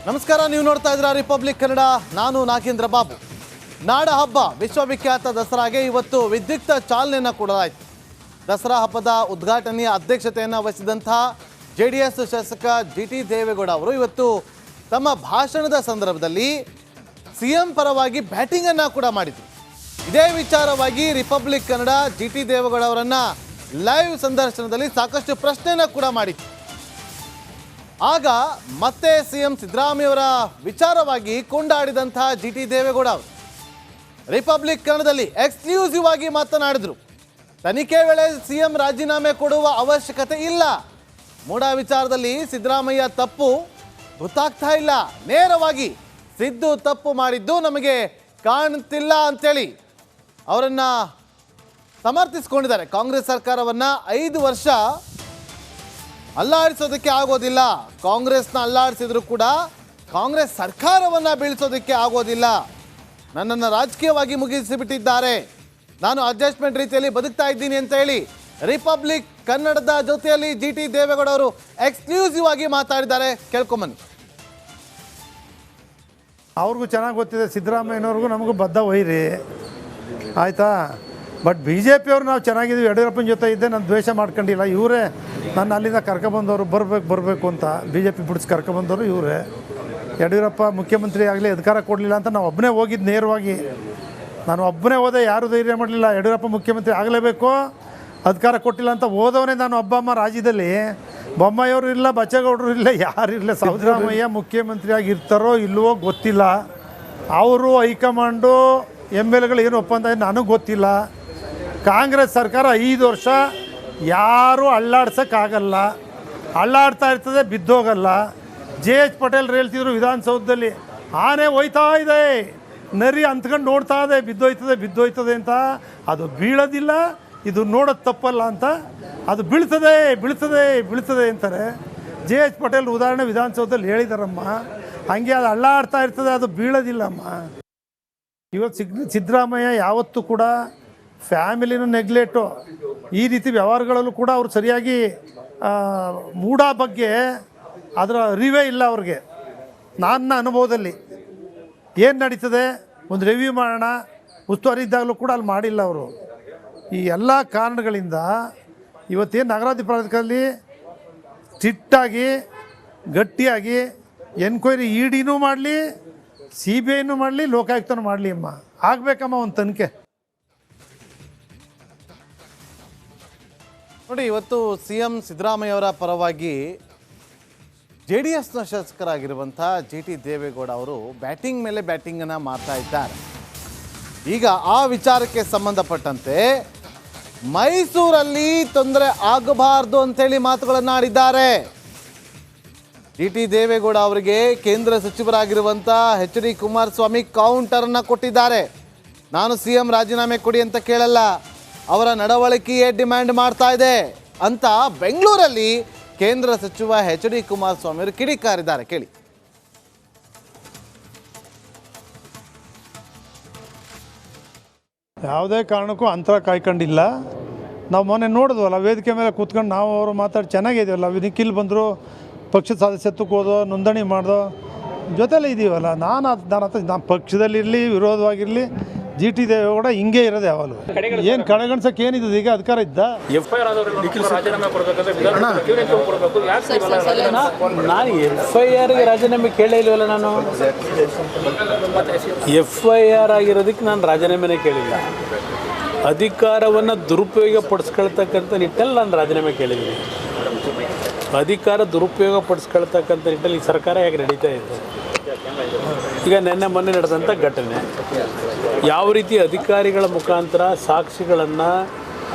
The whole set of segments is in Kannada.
ನಮಸ್ಕಾರ, ನೀವು ನೋಡ್ತಾ ಇದ್ದೀರಾ ರಿಪಬ್ಲಿಕ್ ಕನ್ನಡ. ನಾನು ನಾಗೇಂದ್ರ ಬಾಬು. ನಾಡ ಹಬ್ಬ ವಿಶ್ವವಿಖ್ಯಾತ ದಸರಾಗೆ ಇವತ್ತು ವಿದ್ಯುಕ್ತ ಚಾಲನೆಯನ್ನು ಕೊಡಲಾಯಿತು. ದಸರಾ ಹಬ್ಬದ ಉದ್ಘಾಟನೆಯ ಅಧ್ಯಕ್ಷತೆಯನ್ನು ವಹಿಸಿದಂತಹ JDS ಶಾಸಕ GT ದೇವೇಗೌಡ ಅವರು ಇವತ್ತು ತಮ್ಮ ಭಾಷಣದ ಸಂದರ್ಭದಲ್ಲಿ CM ಪರವಾಗಿ ಬ್ಯಾಟಿಂಗನ್ನು ಕೂಡ ಮಾಡಿದರು. ಇದೇ ವಿಚಾರವಾಗಿ ರಿಪಬ್ಲಿಕ್ ಕನ್ನಡ GT ದೇವೇಗೌಡ ಅವರನ್ನು ಲೈವ್ ಸಂದರ್ಶನದಲ್ಲಿ ಸಾಕಷ್ಟು ಪ್ರಶ್ನೆಯನ್ನು ಕೂಡ ಮಾಡಿತ್ತು. ಆಗ ಮತ್ತೆ CM ಸಿದ್ದರಾಮಯ್ಯವರ ವಿಚಾರವಾಗಿ ಕೊಂಡಾಡಿದಂತಹ GT ದೇವೇಗೌಡ ಅವರು ರಿಪಬ್ಲಿಕ್ ಕನ್ನಡದಲ್ಲಿ ಎಕ್ಸ್ಕ್ಲೂಸಿವ್ ಆಗಿ ಮಾತನಾಡಿದ್ರು. ತನಿಖೆ ವೇಳೆ CM ರಾಜೀನಾಮೆ ಕೊಡುವ ಅವಶ್ಯಕತೆ ಇಲ್ಲ. ಮೂಡ ವಿಚಾರದಲ್ಲಿ ಸಿದ್ದರಾಮಯ್ಯ ತಪ್ಪು ಗೊತ್ತಾಗ್ತಾ ಇಲ್ಲ. ನೇರವಾಗಿ ಸಿದ್ದು ತಪ್ಪು ಮಾಡಿದ್ದು ನಮಗೆ ಕಾಣುತ್ತಿಲ್ಲ ಅಂತೇಳಿ ಅವರನ್ನು ಸಮರ್ಥಿಸಿಕೊಂಡಿದ್ದಾರೆ. ಕಾಂಗ್ರೆಸ್ ಸರ್ಕಾರವನ್ನು 5 ವರ್ಷ ಅಲ್ಲಾಡಿಸೋದಕ್ಕೆ ಆಗೋದಿಲ್ಲ. ಕಾಂಗ್ರೆಸ್ನ ಅಲ್ಲಾಡಿಸಿದ್ರು ಕೂಡ ಕಾಂಗ್ರೆಸ್ ಸರ್ಕಾರವನ್ನು ಬೀಳಿಸೋದಕ್ಕೆ ಆಗೋದಿಲ್ಲ. ನನ್ನನ್ನು ರಾಜಕೀಯವಾಗಿ ಮುಗಿಸಿಬಿಟ್ಟಿದ್ದಾರೆ. ನಾನು ಅಡ್ಜಸ್ಟ್ಮೆಂಟ್ ರೀತಿಯಲ್ಲಿ ಬದುಕ್ತಾ ಇದ್ದೀನಿ ಅಂತ ಹೇಳಿ ರಿಪಬ್ಲಿಕ್ ಕನ್ನಡದ ಜೊತೆಯಲ್ಲಿ GT ದೇವೇಗೌಡ ಅವರು ಎಕ್ಸ್ಕ್ಲೂಸಿವ್ ಆಗಿ ಮಾತಾಡಿದ್ದಾರೆ. ಕೇಳ್ಕೊಂಬನ್ನಿ. ಅವ್ರಿಗೂ ಚೆನ್ನಾಗಿ ಗೊತ್ತಿದೆ, ಸಿದ್ದರಾಮಯ್ಯನವ್ರಿಗೂ ನಮಗೂ ಬದ್ಧ ವೈರಿ ಆಯಿತಾ. ಬಟ್ BJP ಅವ್ರು ನಾವು ಚೆನ್ನಾಗಿದ್ದೀವಿ. ಯಡಿಯೂರಪ್ಪನ ಜೊತೆ ಇದ್ದೆ, ನಾನು ದ್ವೇಷ ಮಾಡ್ಕೊಂಡಿಲ್ಲ. ಇವರೇ ನನ್ನ ಅಲ್ಲಿಂದ ಕರ್ಕೊಬಂದವರು ಬರಬೇಕು ಅಂತ BJP ಬಿಡಿಸಿ ಕರ್ಕೊಬಂದವರು ಇವರೇ. ಯಡಿಯೂರಪ್ಪ ಮುಖ್ಯಮಂತ್ರಿ ಆಗಲಿ ಅಧಿಕಾರ ಕೊಡಲಿಲ್ಲ ಅಂತ ನಾವು ಒಬ್ಬನೇ ಹೋಗಿದ್ದು ನೇರವಾಗಿ. ನಾನು ಒಬ್ಬನೇ ಹೋದೆ, ಯಾರೂ ಧೈರ್ಯ ಮಾಡಲಿಲ್ಲ. ಯಡಿಯೂರಪ್ಪ ಮುಖ್ಯಮಂತ್ರಿ ಆಗಲೇಬೇಕು, ಅಧಿಕಾರ ಕೊಟ್ಟಿಲ್ಲ ಅಂತ ಹೋದವನೇ ನಾನು ಒಬ್ಬಮ್ಮ. ರಾಜ್ಯದಲ್ಲಿ ಬೊಮ್ಮಾಯಿಯವರು ಇಲ್ಲ, ಬಚ್ಚೇಗೌಡರು ಇಲ್ಲ, ಯಾರಿರಲಿಲ್ಲ. ಸಿದ್ದರಾಮಯ್ಯ ಮುಖ್ಯಮಂತ್ರಿಯಾಗಿ ಇರ್ತಾರೋ ಇಲ್ಲವೋ ಗೊತ್ತಿಲ್ಲ. ಅವರು ಹೈಕಮಾಂಡು MLAಗಳು ಏನು ಒಪ್ಪಂದ ನನಗೆ ಗೊತ್ತಿಲ್ಲ. ಕಾಂಗ್ರೆಸ್ ಸರ್ಕಾರ 5 ವರ್ಷ ಯಾರೂ ಅಲ್ಲಾಡ್ಸೋಕ್ಕಾಗಲ್ಲ. ಅಲ್ಲಾಡ್ತಾ ಇರ್ತದೆ, ಬಿದ್ದೋಗಲ್ಲ. JH ಪಟೇಲ್ರು ಹೇಳ್ತಿದ್ರು ವಿಧಾನಸೌಧದಲ್ಲಿ, ಆನೆ ಹೋಯ್ತಾ ಇದೆ, ನರಿ ಅಂತ್ಕೊಂಡು ನೋಡ್ತಾ ಇದೆ, ಬಿದ್ದೋಯ್ತದೆ ಅಂತ. ಅದು ಬೀಳೋದಿಲ್ಲ, ಇದು ನೋಡೋದು ತಪ್ಪಲ್ಲ ಅಂತ. ಅದು ಬೀಳ್ತದೆ ಅಂತಾರೆ. JH ಪಟೇಲ್ ಉದಾಹರಣೆ ವಿಧಾನಸೌಧದಲ್ಲಿ ಹೇಳಿದಾರಮ್ಮ. ಹಂಗೆ ಅದು ಅಲ್ಲಾಡ್ತಾ ಇರ್ತದೆ, ಅದು ಬೀಳೋದಿಲ್ಲಮ್ಮ. ಇವತ್ತು ಸಿದ್ದರಾಮಯ್ಯ ಯಾವತ್ತೂ ಕೂಡ ಫ್ಯಾಮಿಲಿನೂ ನೆಗ್ಲೆಕ್ಟು, ಈ ರೀತಿ ವ್ಯವಹಾರಗಳಲ್ಲೂ ಕೂಡ ಅವರು ಸರಿಯಾಗಿ ಮೂಡ ಬಗ್ಗೆ ಅದರ ಅರಿವೇ ಇಲ್ಲ ಅವ್ರಿಗೆ. ನನ್ನ ಅನುಭವದಲ್ಲಿ ಏನು ನಡೀತದೆ ಒಂದು ರಿವ್ಯೂ ಮಾಡೋಣ, ಉಸ್ತುವಾರಿ ಇದ್ದಾಗಲೂ ಕೂಡ ಅಲ್ಲಿ ಮಾಡಿಲ್ಲ ಅವರು. ಈ ಎಲ್ಲ ಕಾರಣಗಳಿಂದ ಇವತ್ತೇನು ನಗರಾಧಿಕಾರದಲ್ಲಿ ಸ್ಟ್ರಿಕ್ಟಾಗಿ ಗಟ್ಟಿಯಾಗಿ ಎನ್ಕ್ವೈರಿ EDನೂ ಮಾಡಲಿ, CBIನೂ ಮಾಡಲಿ, ಲೋಕಾಯುಕ್ತನೂ ಮಾಡಲಿ ಅಮ್ಮ. ಆಗಬೇಕಮ್ಮ ಒಂದು ತನಿಖೆ. ನೋಡಿ, ಇವತ್ತು CM ಸಿದ್ದರಾಮಯ್ಯವರ ಪರವಾಗಿ JDSನ ಶಾಸಕರಾಗಿರುವಂಥ GT ದೇವೇಗೌಡ ಅವರು ಬ್ಯಾಟಿಂಗ್ ಮೇಲೆ ಬ್ಯಾಟಿಂಗನ್ನು ಮಾಡ್ತಾ ಇದ್ದಾರೆ. ಈಗ ಆ ವಿಚಾರಕ್ಕೆ ಸಂಬಂಧಪಟ್ಟಂತೆ ಮೈಸೂರಲ್ಲಿ ತೊಂದರೆ ಆಗಬಾರ್ದು ಅಂತೇಳಿ ಮಾತುಗಳನ್ನು ಆಡಿದ್ದಾರೆ. GT ದೇವೇಗೌಡ ಅವರಿಗೆ ಕೇಂದ್ರ ಸಚಿವರಾಗಿರುವಂಥ HD ಕುಮಾರಸ್ವಾಮಿ ಕೌಂಟರನ್ನು ಕೊಟ್ಟಿದ್ದಾರೆ. ನಾನು CM ರಾಜೀನಾಮೆ ಕೊಡಿ ಅಂತ ಕೇಳಲ್ಲ, ಅವರ ನಡವಳಿಕೆಯೇ ಡಿಮ್ಯಾಂಡ್ ಮಾಡ್ತಾ ಇದೆ ಅಂತ ಬೆಂಗಳೂರಲ್ಲಿ ಕೇಂದ್ರ ಸಚಿವ HD ಕುಮಾರಸ್ವಾಮಿ ಅವರು ಕಿಡಿಕಾರಿದ್ದಾರೆ. ಕೇಳಿ. ಯಾವುದೇ ಕಾರಣಕ್ಕೂ ಅಂತರ ಕಾಯ್ಕೊಂಡಿಲ್ಲ. ನಾವು ಮೊನ್ನೆ ನೋಡಿದ್ವಲ್ಲ, ವೇದಿಕೆ ಮೇಲೆ ಕೂತ್ಕೊಂಡು ನಾವು ಅವರು ಮಾತಾಡಿ ಚೆನ್ನಾಗಿದ್ದೀವಲ್ಲ. ನಿಖಿಲ್ ಬಂದರು, ಪಕ್ಷದ ಸದಸ್ಯತ್ವಕ್ಕೆ ಹೋದೋ, ನೋಂದಣಿ ಮಾಡ್ದೋ, ಜೊತೆಲೇ ಇದ್ದೀವಲ್ಲ. ನಾನು ಪಕ್ಷದಲ್ಲಿರಲಿ ವಿರೋಧವಾಗಿರಲಿ GT ದೇವೇಗೌಡ ಹಿಂಗೆ ಇರೋದು ಯಾವಾಗಲೂ. ಏನು ಕಡೆಗಣಿಸೋಕೆ ಏನಿದೆ? ಈಗ ಅಧಿಕಾರ ಇದ್ದ ನಾನು FIRಗೆ ರಾಜೀನಾಮೆ ಕೇಳೇ ಇಲ್ವಲ್ಲ. ನಾನು FIR ಆಗಿರೋದಕ್ಕೆ ನಾನು ರಾಜೀನಾಮೆನೇ ಕೇಳಿಲ್ಲ. ಅಧಿಕಾರವನ್ನು ದುರುಪಯೋಗ ಪಡಿಸ್ಕೊಳ್ತಕ್ಕಂಥ ನಿಟ್ಟಲ್ಲಿ ನಾನು ರಾಜೀನಾಮೆ ಕೇಳಿದ್ದೀನಿ. ಅಧಿಕಾರ ದುರುಪಯೋಗ ಪಡಿಸ್ಕೊಳ್ತಕ್ಕಂಥ ನಿಟ್ಟಲ್ಲಿ ಈ ಸರ್ಕಾರ ಹೇಗೆ ನಡೀತಾ ಇದೆ. ಈಗ ಮೊನ್ನೆ ನಡೆದಂಥ ಘಟನೆ, ಯಾವ ರೀತಿ ಅಧಿಕಾರಿಗಳ ಮುಖಾಂತರ ಸಾಕ್ಷಿಗಳನ್ನು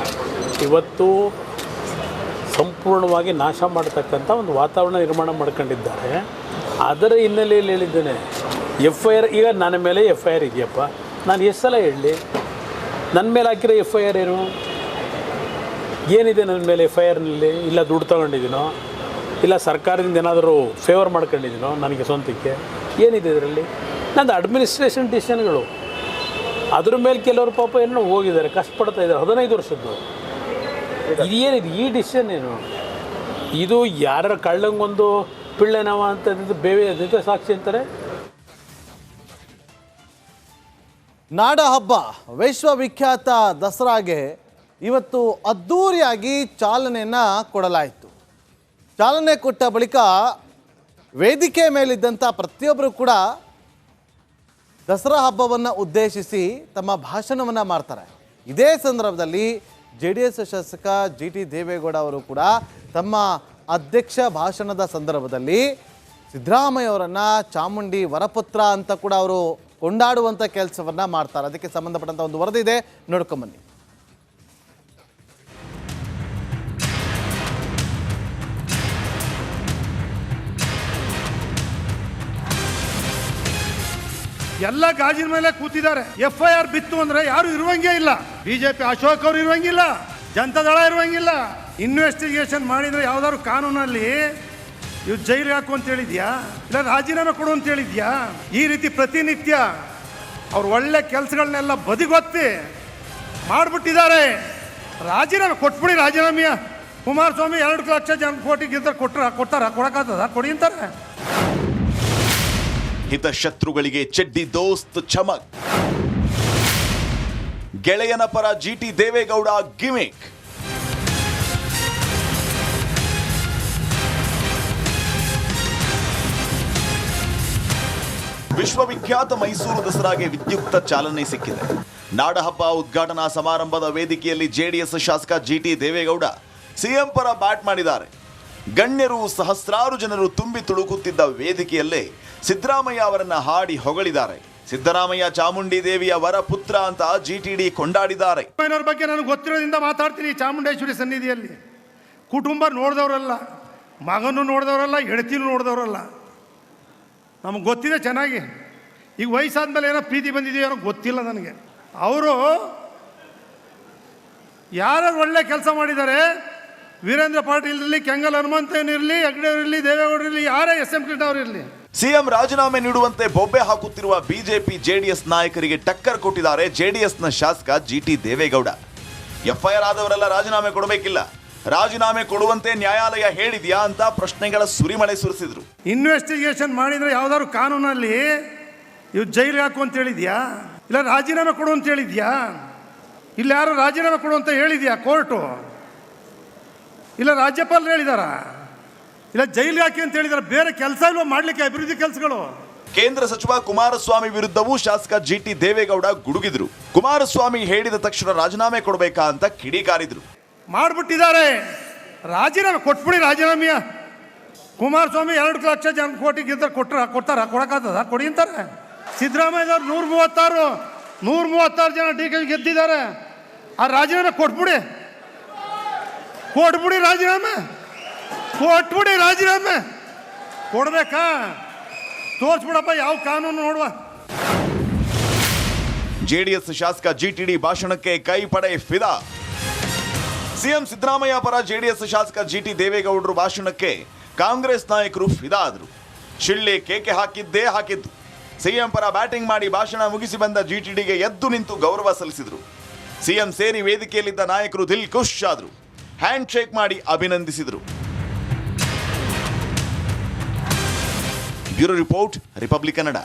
ಇವತ್ತು ಸಂಪೂರ್ಣವಾಗಿ ನಾಶ ಮಾಡ್ತಕ್ಕಂಥ ಒಂದು ವಾತಾವರಣ ನಿರ್ಮಾಣ ಮಾಡ್ಕೊಂಡಿದ್ದಾರೆ. ಅದರ ಹಿನ್ನೆಲೆಯಲ್ಲಿ ಹೇಳಿದ್ದೇನೆ FIR. ಈಗ ನನ್ನ ಮೇಲೆ FIR ಇದೆಯಪ್ಪ, ನಾನು ಎಷ್ಟು ಸಲ ಹೇಳಲಿ? ನನ್ನ ಮೇಲೆ ಹಾಕಿರೋ FIR ಏನಿದೆ? ನನ್ನ ಮೇಲೆ FIRನಲ್ಲಿ ಇಲ್ಲ ದುಡ್ಡು ತೊಗೊಂಡಿದ್ದೀನೋ, ಇಲ್ಲ ಸರ್ಕಾರದಿಂದ ಏನಾದರೂ ಫೇವರ್ ಮಾಡ್ಕೊಂಡಿದ್ದೀನೋ ನನಗೆ ಸ್ವಂತಕ್ಕೆ? ಏನಿದೆ ಇದರಲ್ಲಿ? ನಂದು ಅಡ್ಮಿನಿಸ್ಟ್ರೇಷನ್ ಡಿಸಿಷನ್ಗಳು. ಅದ್ರ ಮೇಲೆ ಕೆಲವರು ಪಾಪ ಏನೋ ಹೋಗಿದ್ದಾರೆ, ಕಷ್ಟಪಡ್ತಾ ಇದ್ದಾರೆ. 15 ವರ್ಷದ್ದು ಇದೇನಿದೆ? ಈ ಡಿಸಿಷನ್ ಏನು ಇದು? ಯಾರ ಕಳ್ಳಂಗೊಂದು ಪಿಳ್ಳೆನವ ಅಂತ ಬೇವೆ ಸಾಕ್ಷಿ ಅಂತಾರೆ. ನಾಡ ಹಬ್ಬ ವಿಶ್ವವಿಖ್ಯಾತ ದಸರಾಗೆ ಇವತ್ತು ಅದ್ಧೂರಿಯಾಗಿ ಚಾಲನೆಯನ್ನು ಕೊಡಲಾಯಿತು. ಚಾಲನೆ ಕೊಟ್ಟ ಬಳಿಕ ವೇದಿಕೆ ಮೇಲಿದ್ದಂಥ ಪ್ರತಿಯೊಬ್ಬರು ಕೂಡ ದಸರಾ ಹಬ್ಬವನ್ನು ಉದ್ದೇಶಿಸಿ ತಮ್ಮ ಭಾಷಣವನ್ನು ಮಾಡ್ತಾರೆ. ಇದೇ ಸಂದರ್ಭದಲ್ಲಿ JDS ಶಾಸಕ GT ದೇವೇಗೌಡ ಅವರು ಕೂಡ ತಮ್ಮ ಅಧ್ಯಕ್ಷ ಭಾಷಣದ ಸಂದರ್ಭದಲ್ಲಿ ಸಿದ್ದರಾಮಯ್ಯ ಅವರನ್ನು ಚಾಮುಂಡಿ ವರಪುತ್ರ ಅಂತ ಕೂಡ ಅವರು ಕೊಂಡಾಡುವಂಥ ಕೆಲಸವನ್ನು ಮಾಡ್ತಾರೆ. ಅದಕ್ಕೆ ಸಂಬಂಧಪಟ್ಟಂಥ ಒಂದು ವರದಿ ಇದೆ, ನೋಡ್ಕೊಂಬನ್ನಿ. ಎಲ್ಲ ಗಾಜಿನ ಮೇಲೆ ಕೂತಿದ್ದಾರೆ. FIR ಬಿತ್ತು ಅಂದ್ರೆ ಯಾರು ಇರುವಂಗೇ ಇಲ್ಲ. BJP ಅಶೋಕ್ ಅವರು ಇರುವಂಗಿಲ್ಲ, ಜನತಾದಳ ಇರುವಂಗಿಲ್ಲ. ಇನ್ವೆಸ್ಟಿಗೇಷನ್ ಮಾಡಿದ್ರೆ ಯಾವ್ದಾದ್ರು ಕಾನೂನಲ್ಲಿ ಇವ್ ಜೈಲಿಗೆ ಹಾಕು ಅಂತ ಹೇಳಿದ್ಯಾ, ಇಲ್ಲ ರಾಜೀನಾಮೆ ಕೊಡು ಅಂತ ಹೇಳಿದ್ಯಾ? ಈ ರೀತಿ ಪ್ರತಿನಿತ್ಯ ಅವ್ರು ಒಳ್ಳೆ ಕೆಲಸಗಳನ್ನೆಲ್ಲ ಬದಿಗೊತ್ತಿ ಮಾಡಿಬಿಟ್ಟಿದ್ದಾರೆ. ರಾಜೀನಾಮೆ ಕೊಟ್ಬಿಡಿ. ರಾಜೀನಾಮೆಯ ಕುಮಾರಸ್ವಾಮಿ 2 ಲಕ್ಷ ಕೋಟಿ ಕೊಡಕ್ಕಾಗ್ತದ? ಕೊಡಿ ಅಂತಾರೆ. ಹಿತಶತ್ರುಗಳಿಗೆ ಚೆಡ್ಡಿ ದೋಸ್ತ್ ಚಮಕ್. ಗೆಳೆಯನ ಪರ GT ದೇವೇಗೌಡ ಗಿಮಿಕ್. ವಿಶ್ವವಿಖ್ಯಾತ ಮೈಸೂರು ದಸರಾಗೆ ವಿದ್ಯುಕ್ತ ಚಾಲನೆ ಸಿಕ್ಕಿದೆ. ನಾಡಹಬ್ಬ ಉದ್ಘಾಟನಾ ಸಮಾರಂಭದ ವೇದಿಕೆಯಲ್ಲಿ JDS ಶಾಸಕ GT ದೇವೇಗೌಡ CM ಪರ ಬ್ಯಾಟ್ ಮಾಡಿದ್ದಾರೆ. ಗಣ್ಯರು ಸಹಸ್ರಾರು ಜನರು ತುಂಬಿ ತುಳುಕುತ್ತಿದ್ದ ವೇದಿಕೆಯಲ್ಲೇ ಸಿದ್ದರಾಮಯ್ಯ ಅವರನ್ನ ಹಾಡಿ ಹೊಗಳಿದ್ದಾರೆ. ಸಿದ್ದರಾಮಯ್ಯ ಚಾಮುಂಡಿ ದೇವಿಯ ವರ ಪುತ್ರ ಅಂತ GTD ಕೊಂಡಾಡಿದ್ದಾರೆ. ಬಗ್ಗೆ ನನಗೆ ಗೊತ್ತಿರೋದ್ರಿಂದ ಮಾತಾಡ್ತೀನಿ. ಚಾಮುಂಡೇಶ್ವರಿ ಸನ್ನಿಧಿಯಲ್ಲಿ ಕುಟುಂಬ ನೋಡಿದವರಲ್ಲ, ಮಗನೂ ನೋಡಿದವರಲ್ಲ, ಹೆಂಡತಿನೂ ನೋಡಿದವರಲ್ಲ. ನಮಗೆ ಗೊತ್ತಿದೆ ಚೆನ್ನಾಗಿ. ಈಗ ವಯಸ್ಸಾದ್ಮೇಲೆ ಏನೋ ಪ್ರೀತಿ ಬಂದಿದೆಯೋ ಏನೋ ಗೊತ್ತಿಲ್ಲ ನನಗೆ. ಅವರು ಯಾರು ಒಳ್ಳೆ ಕೆಲಸ ಮಾಡಿದ್ದಾರೆ, ವೀರೇಂದ್ರ ಪಾಟೀಲ್ ಇರಲಿ, ಕೆಂಗಲ್ ಹನುಮಂತನ್ ಇರಲಿ, ಹೆಗ್ಡೆ ಇರಲಿ, ದೇವೇಗೌಡರು ಇರಲಿ, ಯಾರೇ SM ಕೃಷ್ಣ ಅವರು ಇರಲಿ, CM ರಾಜೀನಾಮೆ ನೀಡುವಂತೆ ಬೊಬ್ಬೆ ಹಾಕುತ್ತಿರುವ BJP JDS ನಾಯಕರಿಗೆ ಟಕ್ಕರ್ ಕೊಟ್ಟಿದ್ದಾರೆ JDSನ ಶಾಸಕ GT ದೇವೇಗೌಡ. FIR ಆದವರೆಲ್ಲ ರಾಜೀನಾಮೆ ಕೊಡಬೇಕಿಲ್ಲ, ರಾಜೀನಾಮೆ ಕೊಡುವಂತೆ ನ್ಯಾಯಾಲಯ ಹೇಳಿದ್ಯಾ ಅಂತ ಪ್ರಶ್ನೆಗಳ ಸುರಿಮಳೆ ಸುರಿಸಿದ್ರು. ಇನ್ವೆಸ್ಟಿಗೇಷನ್ ಮಾಡಿದ್ರೆ ಯಾವ್ದಾದ್ರು ಕಾನೂನಲ್ಲಿ ಇವ್ ಜೈಲಿಗೆ ಹಾಕು ಅಂತ ಹೇಳಿದ್ಯಾ, ಇಲ್ಲ ರಾಜೀನಾಮೆ ಕೊಡು ಅಂತ ಹೇಳಿದ್ಯಾ? ಇಲ್ಲ ಯಾರು ರಾಜೀನಾಮೆ ಕೊಡು ಅಂತ ಹೇಳಿದ್ಯಾ ಕೋರ್ಟು? ಇಲ್ಲ ರಾಜ್ಯಪಾಲರು ಹೇಳಿದಾರ? ಇಲ್ಲ ಜೈಲಿಗೆ ಹಾಕಿ ಅಂತ ಹೇಳಿದಾರೆ? ಬೇರೆ ಕೆಲಸ ಇಲ್ವ ಮಾಡ್ಲಿಕ್ಕೆ ಅಭಿವೃದ್ಧಿ ಕೆಲಸಗಳು? ಕೇಂದ್ರ ಸಚಿವ ಕುಮಾರಸ್ವಾಮಿ ವಿರುದ್ಧವೂ ಶಾಸಕ GT ದೇವೇಗೌಡ ಗುಡುಗಿದ್ರು. ಕುಮಾರಸ್ವಾಮಿ ಹೇಳಿದ ತಕ್ಷಣ ರಾಜೀನಾಮೆ ಕೊಡಬೇಕಾ ಅಂತ ಕಿಡಿಕಾರಿದ್ರು. ಮಾಡಿಬಿಟ್ಟಿದ್ದಾರೆ. ರಾಜೀನಾಮೆ ಕೊಟ್ಬಿಡಿ. ರಾಜೀನಾಮೆಯ ಕುಮಾರಸ್ವಾಮಿ 2 ಲಕ್ಷ ಕೋಟಿ ಕೊಡಕ್ಕಾಗ್ತದ? ಕೊಡಿ ಅಂತಾರೆ. ಸಿದ್ದರಾಮಯ್ಯದವ್ರು 136 ಜನ DK ಗೆದ್ದಿದ್ದಾರೆ. ಆ ರಾಜೀನಾಮೆ ಕೊಟ್ಬಿಡಿ. ರಾಜೀನಾಮೆ ಕೊಟ್ಬಿಡಿ. ರಾಜೀನಾಮೆ ಕೊಡ್ಬೇಕಾ? ತೋರಿಸ್ಬಿಡಪ್ಪ ಯಾವ ಕಾನೂನು ನೋಡುವ. JDS ಶಾಸಕ GTD ಭಾಷಣಕ್ಕೆ ಕೈ ಪಡೆ ಫಿದಾ. CM ಸಿದ್ದರಾಮಯ್ಯ ಪರ JDS ಶಾಸಕ GT ದೇವೇಗೌಡರು ಭಾಷಣಕ್ಕೆ ಕಾಂಗ್ರೆಸ್ ನಾಯಕರು ಫಿದಾ ಆದರು. ಶಿಳ್ಳೆ ಕೇಕೆ ಹಾಕಿದ್ದು. CM ಪರ ಬ್ಯಾಟಿಂಗ್ ಮಾಡಿ ಭಾಷಣ ಮುಗಿಸಿ ಬಂದ GTDಗೆ ಎದ್ದು ನಿಂತು ಗೌರವ ಸಲ್ಲಿಸಿದರು. CM ಸೇರಿ ವೇದಿಕೆಯಲ್ಲಿದ್ದ ನಾಯಕರು ದಿಲ್ ಖುಷ್ ಆದರು. ಹ್ಯಾಂಡ್ ಶೇಕ್ ಮಾಡಿ ಅಭಿನಂದಿಸಿದರು. Bureau report, republic Kannada.